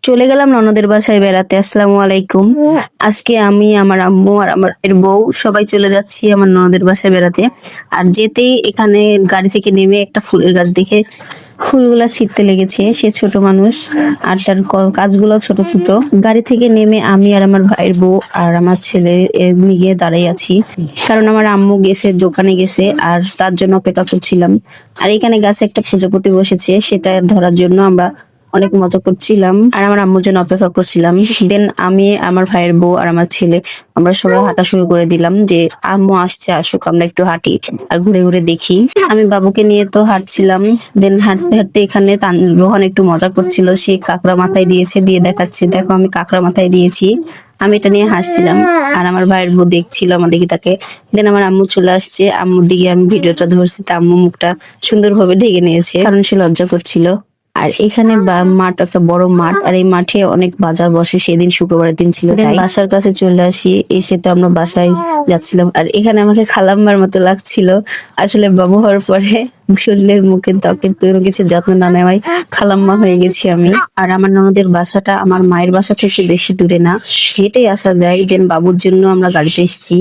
চলে গেলাম ননদের বাসায় বেড়াতে। আসসালামু আলাইকুম। আজকে আমি, আমার আম্মু আর আমার এর বউ সবাই চলে যাচ্ছি আমার ননদের বাসায় বেড়াতে। আর যেতেই এখানে গাড়ি থেকে নেমে একটা ফুলের গাছ দেখে ফুলগুলা ছিঁড়তে লেগেছে। সে ছোট মানুষ আর তার কাজগুলো ছোট ছোট। গাড়ি থেকে নেমে আমি আর আমার ভাইয়ের বউ আর আমার ছেলে গিয়ে দাঁড়িয়ে আছি, কারণ আমার আম্মু গেছে, দোকানে গেছে, আর তার জন্য অপেক্ষা করছিলাম। আর এখানে গাছে একটা প্রজাপতি বসেছে, সেটা ধরার জন্য আমরা অনেক মজা করছিলাম আর আমার আম্মুর জন্য অপেক্ষা করছিলাম। দেন আমি, আমার ভাইয়ের বউ আর আমার ছেলে আমরা সবাই হাঁটা শুরু করে দিলাম যে আম্মু আসছে, আসুক, আমরা একটু হাঁটি আর ঘুরে ঘুরে দেখি। আমি বাবুকে নিয়ে তো হাঁটছিলাম। দেন হাঁটতে হাঁটতে এখানে রোহন একটু মজা করছিল, সে কাঁকড়া মাথায় দিয়েছে, দিয়ে দেখাচ্ছে দেখো আমি কাঁকড়া মাথায় দিয়েছি। আমি এটা নিয়ে হাসছিলাম আর আমার ভাইয়ের বউ দেখছিল আমার দিকে তাকে। দেন আমার আম্মু চলে আসছে, আম্মুর দিকে আমি ভিডিওটা ধরছি, তা আম্মু মুখটা সুন্দরভাবে ঢেকে নিয়েছে, কারণ সে লজ্জা করছিল। আর এখানে মাঠ, একটা বড় মাঠ, আর এই মাঠে অনেক বাজার বসে, সেদিন শুক্রবারের দিন ছিল। তাই বাসার কাছে চলে আসি, এসে তো আমরা বাসায় যাচ্ছিলাম। আর এখানে আমাকে খালাম্মার মতো লাগছিল। আসলে বাবু হওয়ার পরে শরীরের মুখে ত্বকের কোনো কিছু যত্ন না নেওয়ায় খালাম্মা হয়ে গেছি আমি। আর আমার ননদের বাসাটা আমার মায়ের বাসা থেকে বেশি দূরে না, হেঁটেই আসা যায়। দেন বাবুর জন্য আমরা গাড়িতে এসেছি,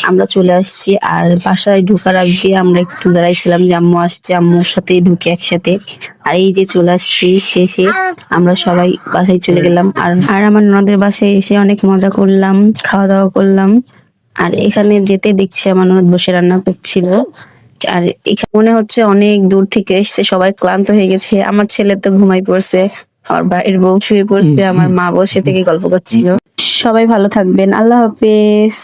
আমরা চলে আসছি। আর বাসায় ঢোকার আগে আমরা একটু দাঁড়াইছিলাম যে আম্মু আসছে, আম্মুর সাথে ঢুকে একসাথে। আর এই যে চলে আসছি, শেষে আমরা সবাই বাসায় চলে গেলাম। আর আর আমার ননদের বাসায় এসে অনেক মজা করলাম, খাওয়া দাওয়া করলাম। আর এখানে যেতে দেখছি আমার ননদ বসে রান্না করছিল। আর এখানে মনে হচ্ছে অনেক দূর থেকে এসছে, সবাই ক্লান্ত হয়ে গেছে। আমার ছেলে তো ঘুমাই পড়ছে, আমার ভাইয়ের বউ শুয়ে পড়ছে, আমার মা বসে থেকে গল্প করছিল। সবাই ভালো থাকবেন, আল্লাহ হাফেজ।